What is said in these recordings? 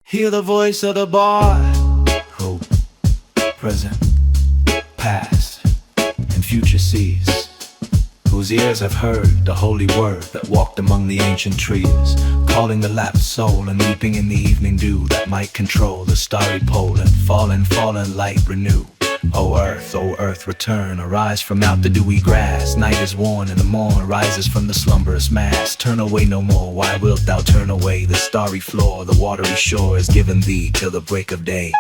Hear the voice of the bard, hope, present, past, and future sees, whose ears have heard the holy word that walked among the ancient trees, calling the lapsed soul and weeping in the evening dew that might control the starry pole and fallen light renew. O earth, return, arise from out the dewy grass. Night is worn and the morn rises from the slumberous mass. Turn away no more, why wilt thou turn away? The starry floor, the watery shore is given thee till the break of day.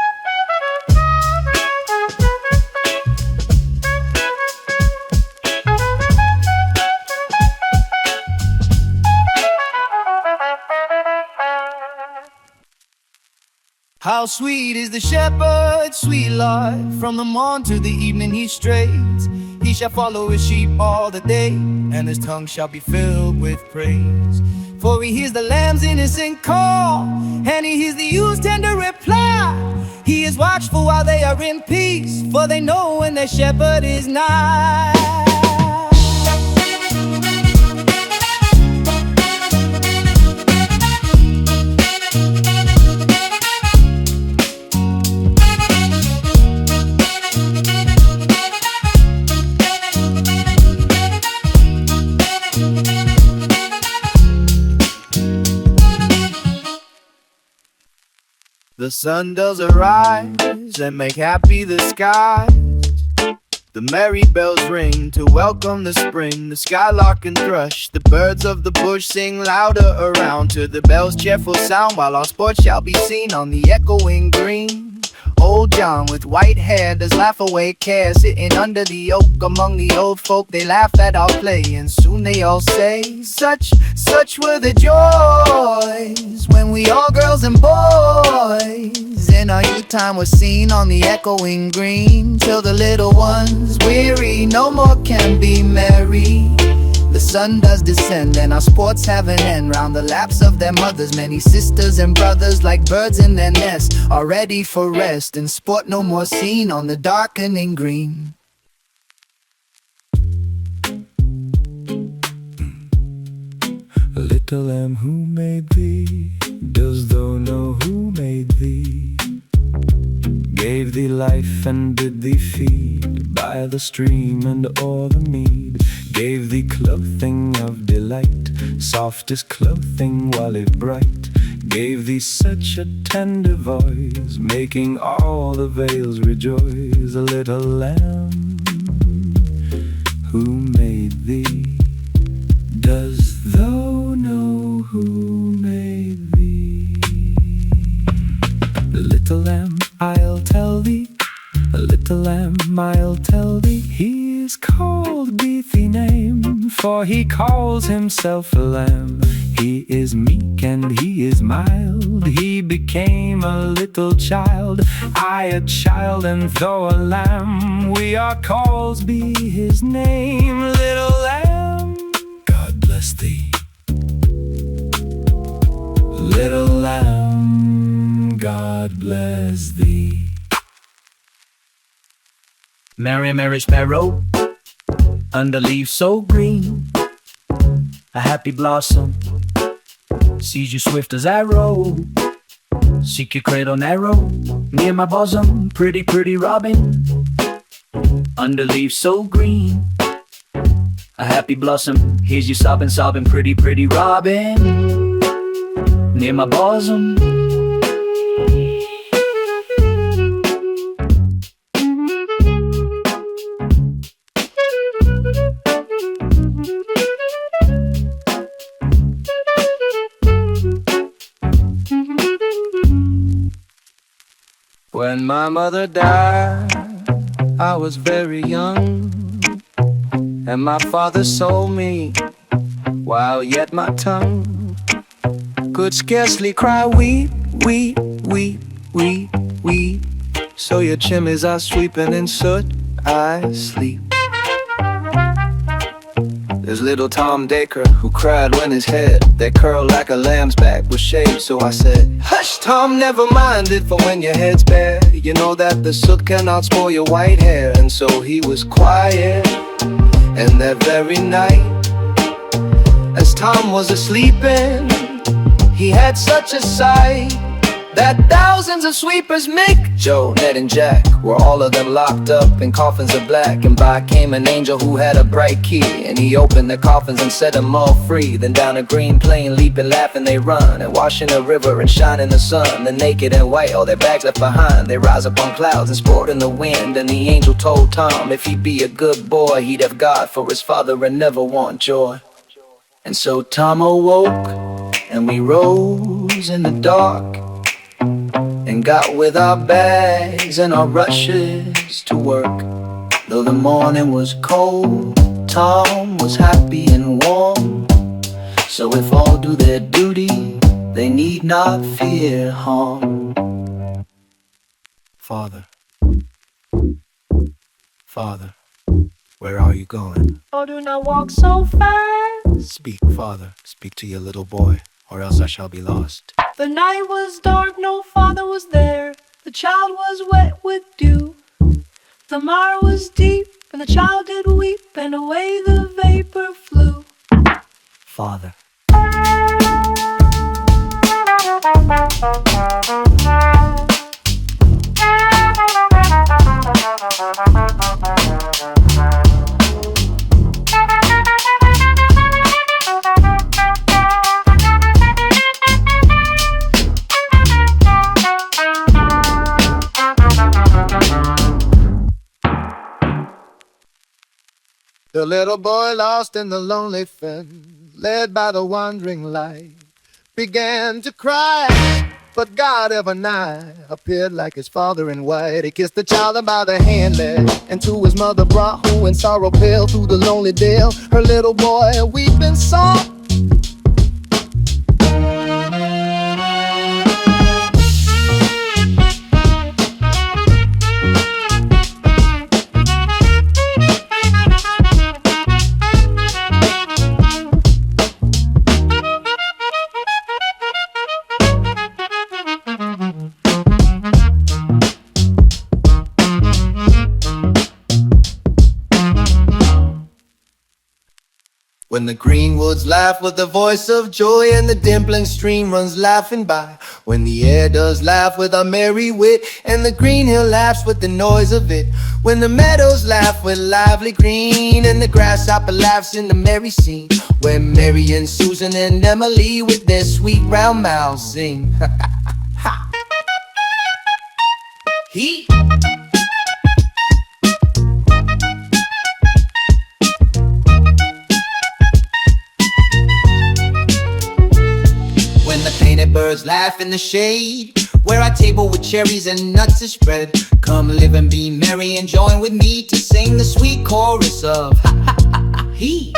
How sweet is the shepherd, sweet Lord, from the morn to the evening he strays. He shall follow his sheep all the day, and his tongue shall be filled with praise. For he hears the lamb's innocent call, and he hears the ewes' tender reply. He is watchful while they are in peace, for they know when their shepherd is nigh. The sun does arise and make happy the skies. The merry bells ring to welcome the spring. The skylark and thrush, the birds of the bush sing louder around to the bell's cheerful sound, while our sport shall be seen on the echoing green. Old John with white hair does laugh away care, sitting under the oak among the old folk. They laugh at our play, and soon they all say, such were the joys when we all girls and boys in our youth time was seen on the echoing green. Till the little ones weary no more can be merry. The sun does descend and our sports have an end. Round the laps of their mothers, many sisters and brothers, like birds in their nest, are ready for rest, and sport no more seen on the darkening green. Little lamb, who made thee? Dost thou know who made thee? Gave thee life and bid thee feed by the stream and o'er the mead. Gave thee clothing of delight, softest clothing while it bright. Gave thee such a tender voice, making all the vales rejoice. A little lamb, who made thee? Does thou know who made thee? Little lamb, I'll tell thee. A little lamb, I'll tell thee. He is called beneath the name, for he calls himself a lamb. He is meek and he is mild. He became a little child. I a child and though a lamb, we are called be his name. Little lamb, God bless thee. Little lamb, God bless thee. Mary, Mary sparrow, under leaves so green, a happy blossom sees you swift as arrow. Seek your cradle narrow, near my bosom, pretty, pretty robin, under leaves so green, a happy blossom hears you sobbing, sobbing, pretty, pretty robin, near my bosom. When my mother died, I was very young, and my father sold me while yet my tongue could scarcely cry. Weep, weep, weep, weep, weep. So your chimneys are sweeping in soot, I sleep. There's little Tom Dacre who cried when his head that curled like a lamb's back was shaved. So I said, hush Tom, never mind it, for when your head's bare, you know that the soot cannot spoil your white hair. And so he was quiet, and that very night, as Tom was a-sleeping, he had such a sight that thousands of sweepers Mick, Joe, Ned and Jack were all of them locked up in coffins of black. And by came an angel who had a bright key, and he opened the coffins and set them all free. Then down a green plain, leaping, laughing they run, and wash in the river and shine in the sun. The naked and white, all their bags left behind, they rise up on clouds and sport in the wind. And the angel told Tom if he'd be a good boy, he'd have God for his father and never want joy. And so Tom awoke, and we rose in the dark, and got with our bags and our rushes to work. Though the morning was cold, Tom was happy and warm. So if all do their duty, they need not fear harm. Father, Father, where are you going? Oh, do not walk so fast. Speak, Father, speak to your little boy, or else I shall be lost. The night was dark, no father was there. The child was wet with dew. The mire was deep, and the child did weep, and away the vapor flew. Father. The little boy lost in the lonely fen, led by the wandering light, began to cry, but God ever nigh appeared like his father in white. He kissed the child by the hand, led, and to his mother brought, who in sorrow pale through the lonely dale, her little boy weeping soft. When the green woods laugh with the voice of joy, and the dimpling stream runs laughing by. When the air does laugh with a merry wit, and the green hill laughs with the noise of it. When the meadows laugh with lively green, and the grasshopper laughs in the merry scene. When Mary and Susan and Emily with their sweet round mouths sing. He. Birds laugh in the shade, where our table with cherries and nuts is spread. Come live and be merry and join with me to sing the sweet chorus of ha ha ha ha he.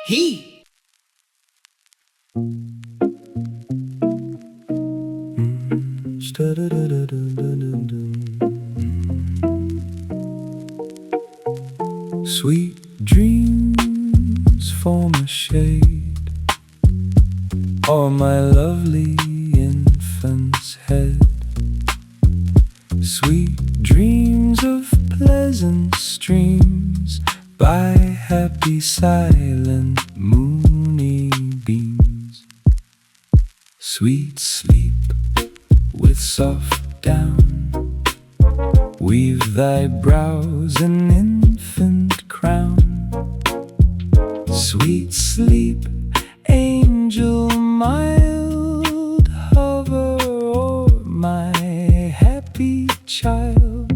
He. Sweet dreams form a shade o'er my lovely infant's head. Sweet dreams of pleasant streams by happy silent moony beams. Sweet sleep with soft down, weave thy brows an infant crown. Sweet sleep, angel mild, hover o'er my happy child.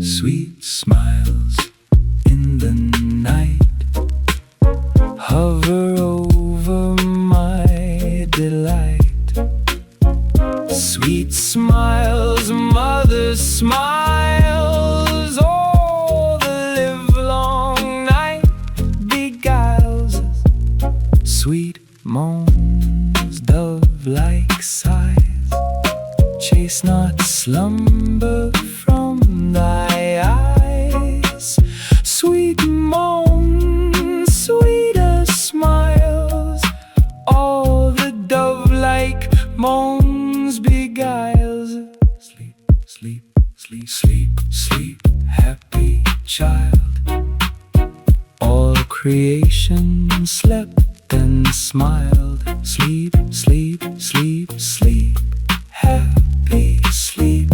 Sweet smiles in the night, hover over my delight. Sweet smiles, mother smiles, all the livelong night beguiles us. Sweet moans, dove-like sighs, chase not slumber from thy eyes. Sweet moans, sweeter smiles, all the dove-like moans beguiles. Sleep, sleep, sleep, sleep, sleep, happy child. All creation slept and smiled. Sleep, sleep, sleep, sleep, happy sleep,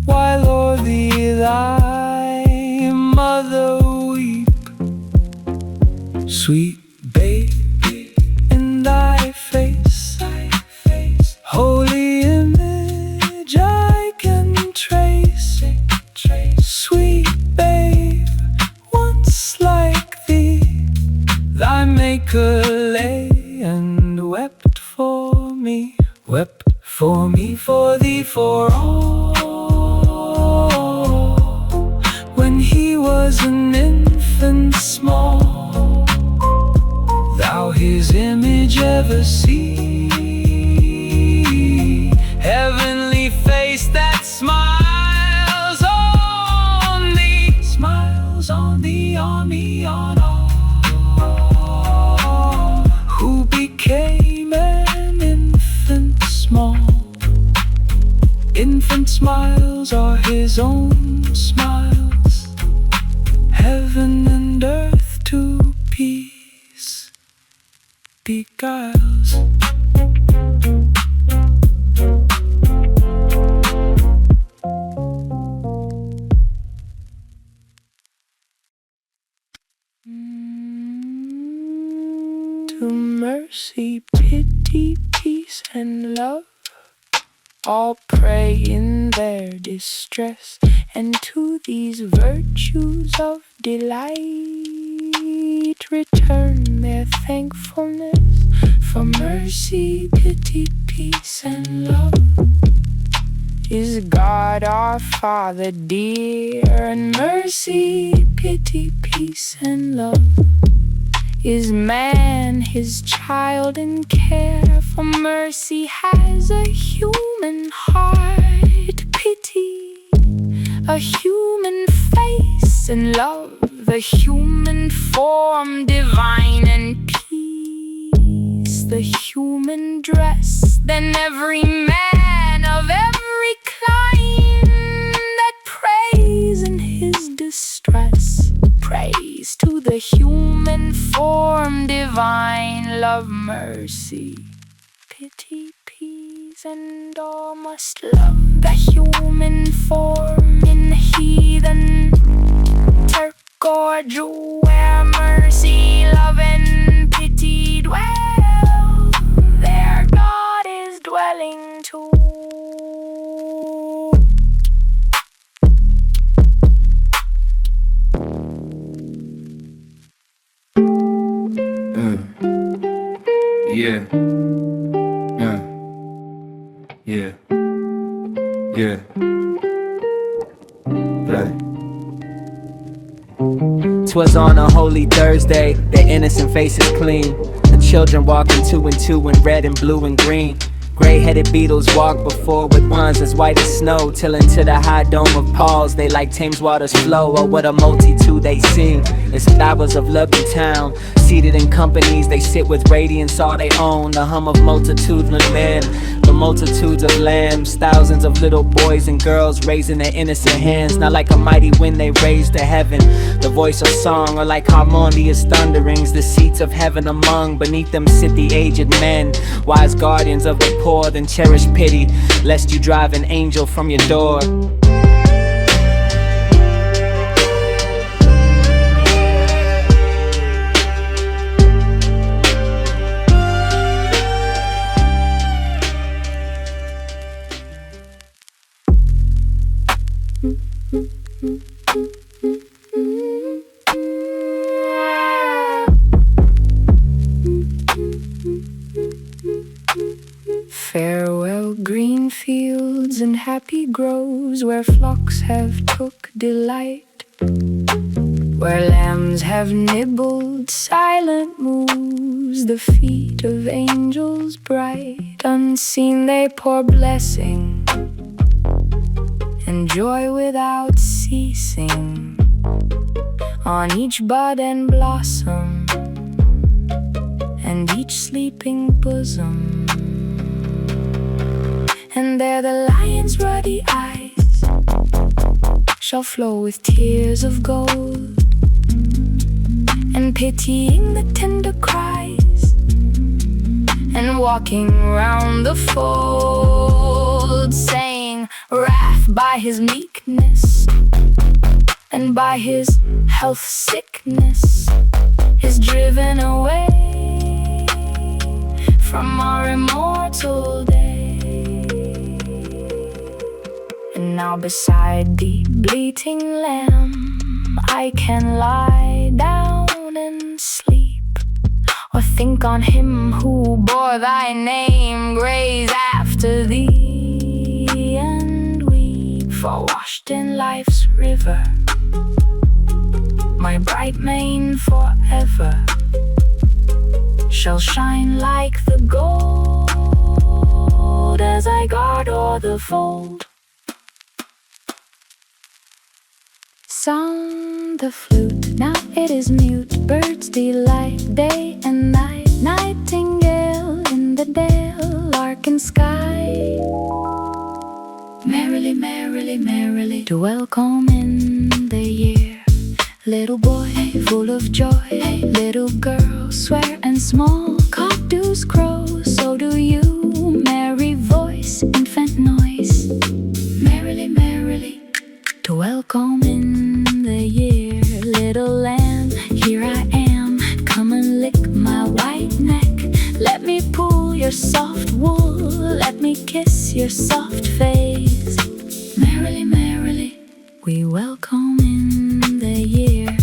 while o'er thee thy mother weep. Sweet baby, in thy face, holy image I can trace. Sweet babe, once like thee, thy maker lay and wept for me, for thee, for all. When he was an infant small, thou his image ever see, heavenly face that smiles on thee, on me, on all, who became an infant small. Infant smiles are his own smiles, heaven and earth to peace beguiles. To mercy, pity, peace, and love, all pray in their distress, and to these virtues of delight return their thankfulness. For mercy, pity, peace, and love is God our Father dear, and mercy, pity, peace, and love is man, his child in care. For mercy has a human heart, pity a human face, and love the human form divine, and peace the human dress. Then every man of every kind that prays in his distress praise to the human form divine. Love, mercy, pity, peace, and all must love the human form in heathen Turk or Jew, where mercy, love, and pity dwell. There God is dwelling too. Yeah. Yeah. Yeah. Right. 'Twas on a holy Thursday, their innocent faces clean. The children walking two and two in red and blue and green. Gray-headed Beatles walk before with ones as white as snow, till into the high dome of Paul's they like Thames water's flow. Oh, what a multitude they sing, it's flowers of love in town. Seated in companies, they sit with radiance all they own. The hum of multitudes of men, the multitudes of lambs, thousands of little boys and girls raising their innocent hands. Not like a mighty wind they raise to heaven, the voice of song, or like harmonious thunderings, the seats of heaven among. Beneath them sit the aged men, wise guardians of the poor, then cherish pity, lest you drive an angel from your door. Farewell green fields and happy groves, where flocks have took delight, where lambs have nibbled silent moves, the feet of angels bright. Unseen they pour blessing and joy without ceasing on each bud and blossom and each sleeping bosom. And there the lion's ruddy eyes shall flow with tears of gold, and pitying the tender cries, and walking round the fold, saying wrath by his meekness, and by his health sickness is driven away from our immortal day. And now beside the bleating lamb I can lie down and sleep, or think on him who bore thy name, graze after thee and weep. For washed in life's river, my bright mane forever shall shine like the gold as I guard o'er the fold. Sound the flute, now it is mute. Birds delight day and night, nightingale in the dale, lark in sky. Merrily, merrily, merrily to welcome in the year. Little boy full of joy, little girl swear and small cock-doos crow. So do you, merry voice, infant noise. Merrily, merrily to welcome in the year. Little lamb, here I am, come and lick my white neck. Let me pull your soft wool, let me kiss your soft face. Merrily, merrily we welcome in the year.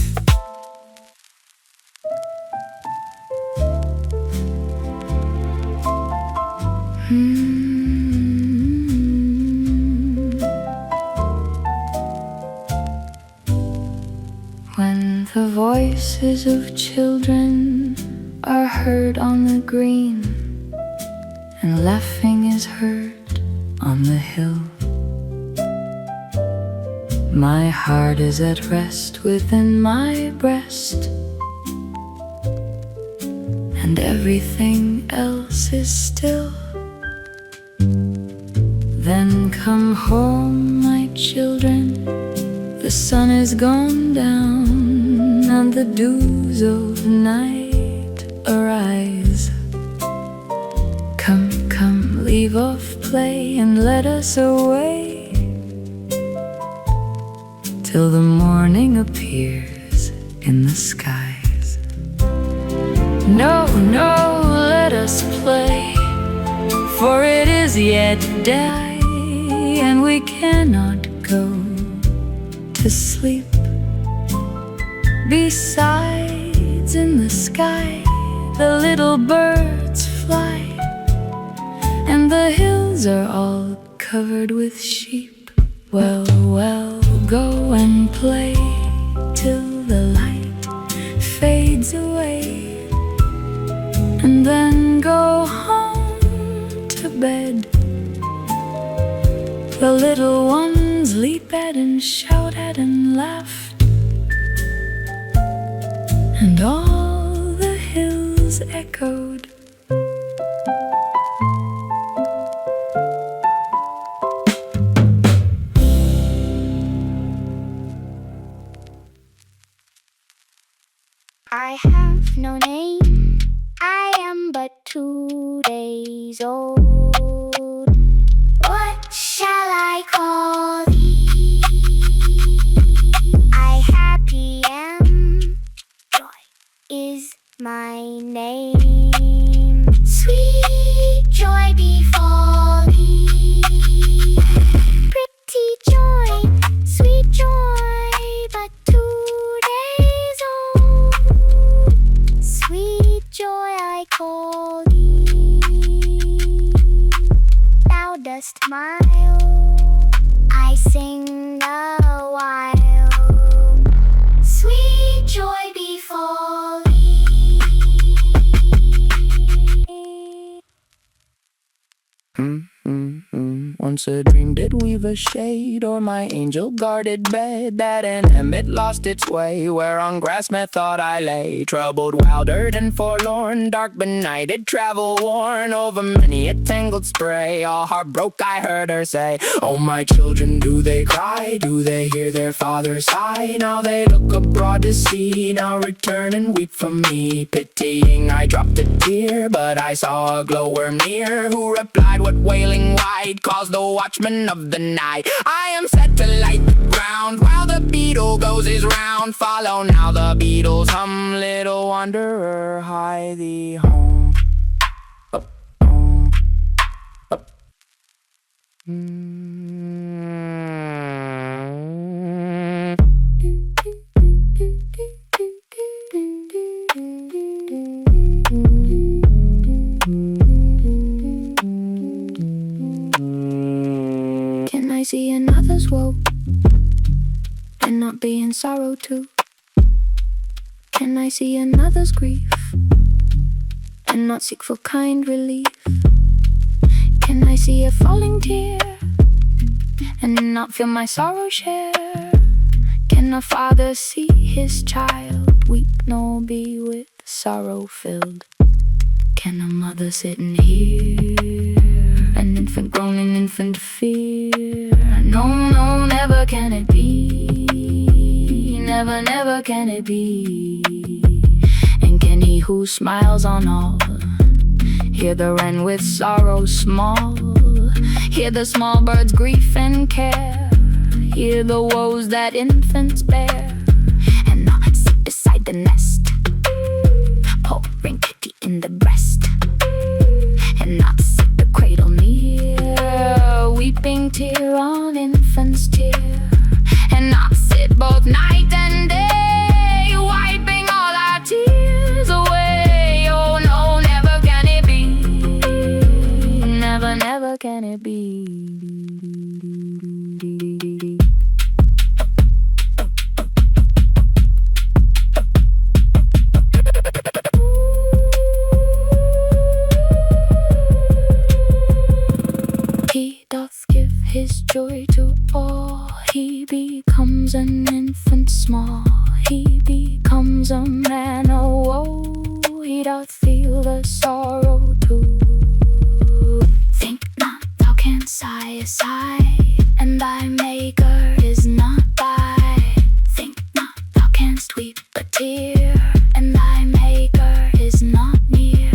When the voices of children are heard on the green, and laughing is heard on the hill, my heart is at rest within my breast, and everything else is still. Then come home, my children, the sun is gone down, and the dews of night arise. Come, come, leave off play and let us away, till the morning appears in the skies. No, no, let us play, for it is yet day, and we cannot go to sleep. Besides, in the sky the little birds fly, and the hills are all covered with sheep. Well, well, go and play till the light fades away, and then go home to bed. The little ones leap at and shout at and laugh, and all the hills echoed. I have no name, I am but 2 days old. What shall I call thee? I happy am, joy is my name. Sweet joy befall thee, pretty joy, sweet joy, but 2 days old. Sweet joy I call thee, thou dost smile, I sing a while. Sweet joy befall thee. Once a dream did weave a shade o'er my angel-guarded bed, that an ambient lost its way, where on grass methought I lay, troubled, wildered, and forlorn, dark benighted, travel-worn, over many a tangled spray. All heart broke, I heard her say, "Oh, my children, do they cry? Do they hear their father sigh? Now they look abroad to sea, now return and weep for me." Pitying, I dropped a tear, but I saw a glowworm near, who replied, "What wailing wide calls the watchman of the night? I am set to light the ground while the beetle goes his round. Follow now the beetles hum, little wanderer, hie thee home." Up, home, up. Can I see another's woe and not be in sorrow too? Can I see another's grief and not seek for kind relief? Can I see a falling tear and not feel my sorrow share? Can a father see his child weep nor be with sorrow filled? Can a mother sit and hear an infant groan in infant fear? No, no, never can it be. Never, never can it be. And can he who smiles on all hear the wren with sorrow small? Hear the small bird's grief and care? Hear the woes that infants bear? And not sit beside the nest, pouring pity in the breast, and not sit the cradle near, weeping tear on infant's tear, and not sit both night and day, wiping all our tears away. Oh no, never can it be. Never, never can it be. He doth give his joy to all. He becomes an infant small. He becomes a man, oh, oh. He doth feel the sorrow too. Think not thou canst sigh a sigh, and thy maker is not by. Think not thou canst weep a tear, and thy maker is not near.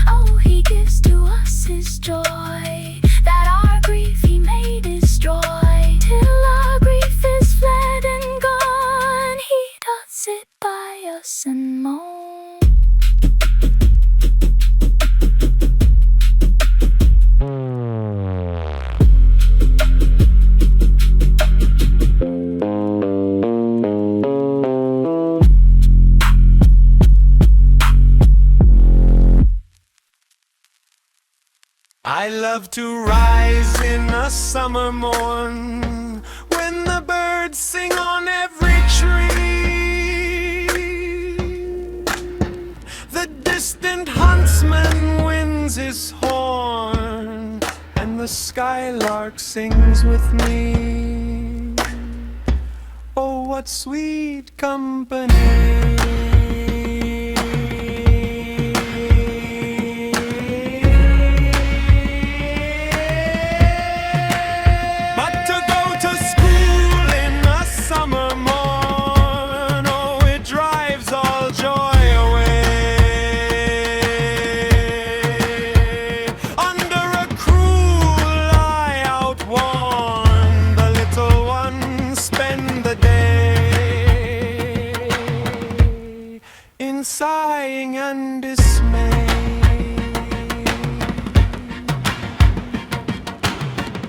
Oh, he gives to us his joy, that our grief he may destroy. Till our grief is fled and gone, he doth sit by us and moan. I love to rise in a summer morn, when the birds sing on every tree. The distant huntsman winds his horn, and the skylark sings with me. Oh, what sweet company! Sighing and dismay.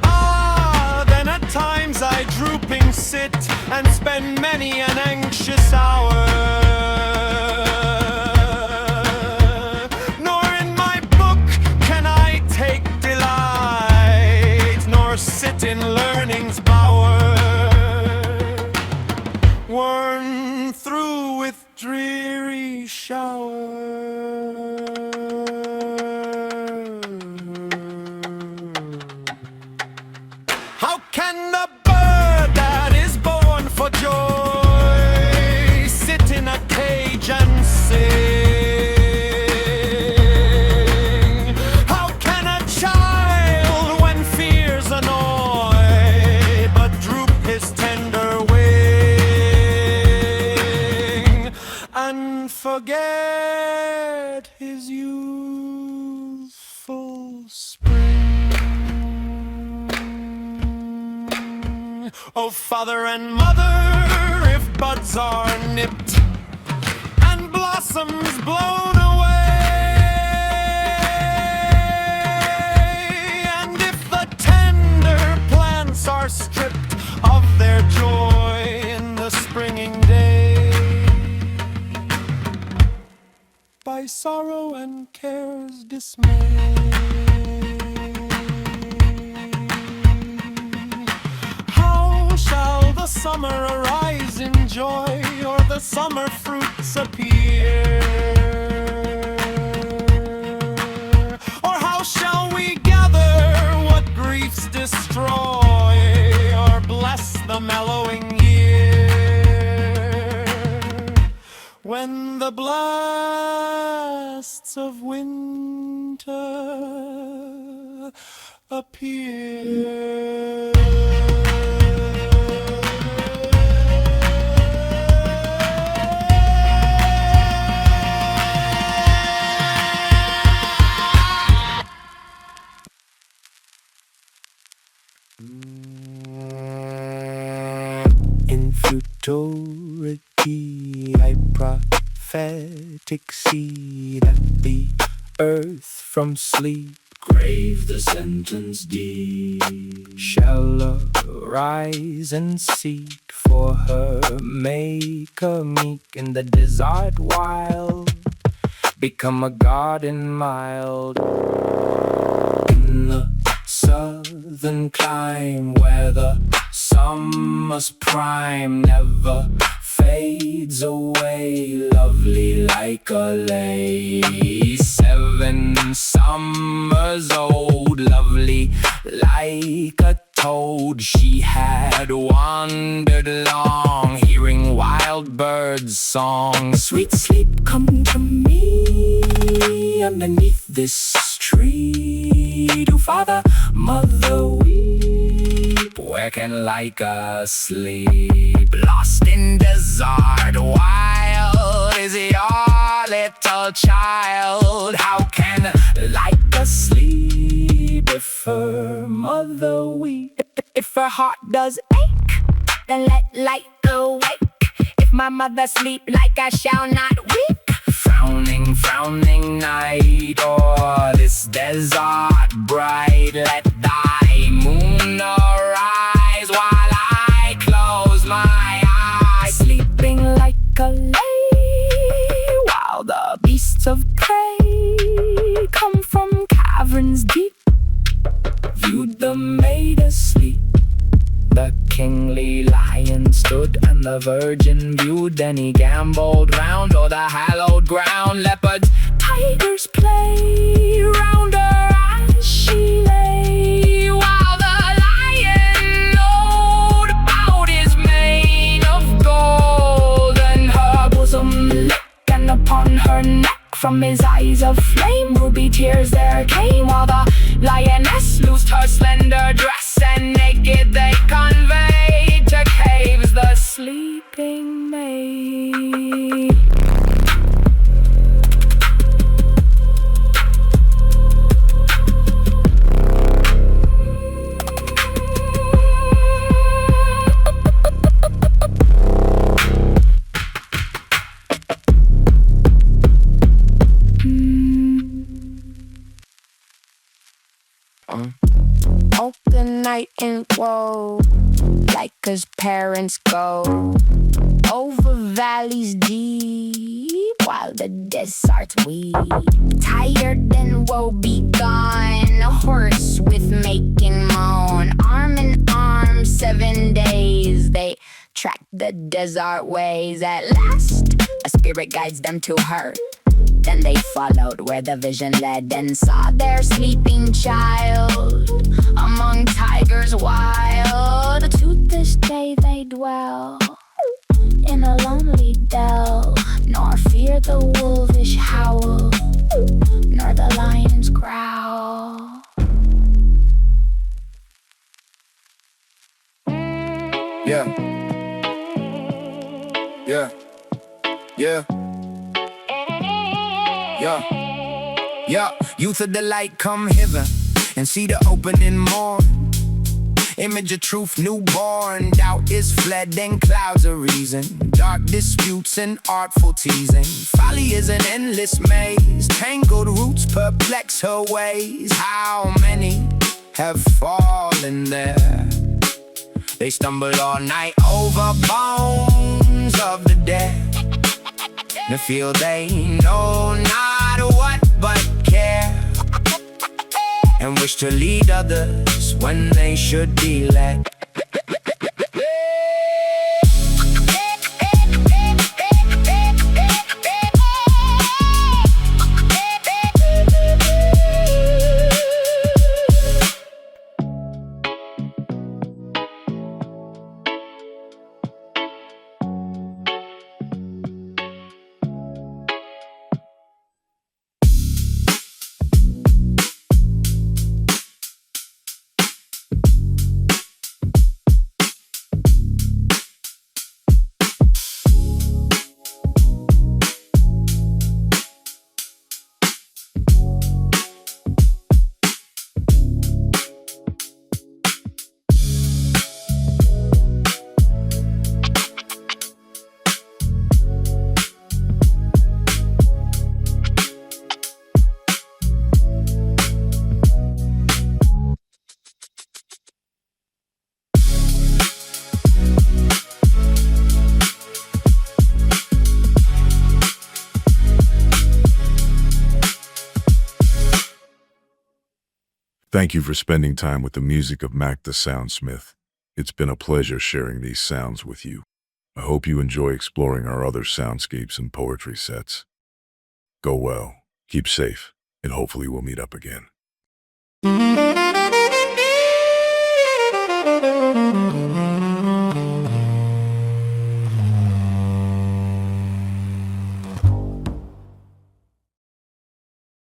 Ah, then at times I drooping sit and spend many an anxious hour. Nor in my book can I take delight, nor sit in learning's bower, worn through with dreary shower. forget his youthful spring. Oh, father and mother, if buds are nipped and blossoms blown away, and if the tender plants are stripped of their joy in the springing day, by sorrow and care's dismay, how shall the summer arise in joy, or the summer fruits appear? Or how shall we gather what griefs destroy, or bless the mellowing year, when the blasts of winter appear? In futurity, I prophetic see that the earth from sleep, Grave the sentence deep. shall arise and seek for her maker meek in the desert wild, become a garden mild. In the southern clime, where the summer's prime never fades away, lovely like a lay. 7 summers old, lovely like a toad. She had wandered long, hearing wild birds' song. Sweet sleep, come to me underneath this tree. Do father, mother weep, working like asleep? Lost in desert wild is your little child. How can like asleep if her mother weep? If her heart does ache, then let light awake. If my mother sleep like I shall not weep. Frowning, frowning night, o'er this desert bright, let thy moon arise while I close my eyes. Sleeping like a lay, while the beasts of prey come from caverns deep, viewed the maid asleep. The kingly lion stood and the virgin viewed, then he gamboled round o'er the hallowed ground. Leopards, tigers play round her as she lay, while the lion lowed about his mane of gold, and her bosom lick, and upon her neck from his eyes of flame ruby tears there came, while the lioness loosed her slender dress, and naked they conveyed to caves the sleeping maid. Hope the night in woe, like his parents go over valleys deep, while the deserts weep. Tired and woe begone, a horse with making moan. Arm in arm, 7 days they track the desert ways. At last, a spirit guides them to her. Then they followed where the vision led, and saw their sleeping child among tigers wild. To this day they dwell in a lonely dell, nor fear the wolvish howl, nor the lion's growl. Yeah. Yeah. Yeah. Yeah, youth of the light, come hither and see the opening morn. Image of truth newborn, doubt is fled, then clouds of reason. Dark disputes and artful teasing. Folly is an endless maze, tangled roots perplex her ways. How many have fallen there? They stumble all night over bones of the dead. They feel they know not what but care, and wish to lead others when they should be led. Thank you for spending time with the music of Mac the Soundsmith. It's been a pleasure sharing these sounds with you. I hope you enjoy exploring our other soundscapes and poetry sets. Go well, keep safe, and hopefully we'll meet up again.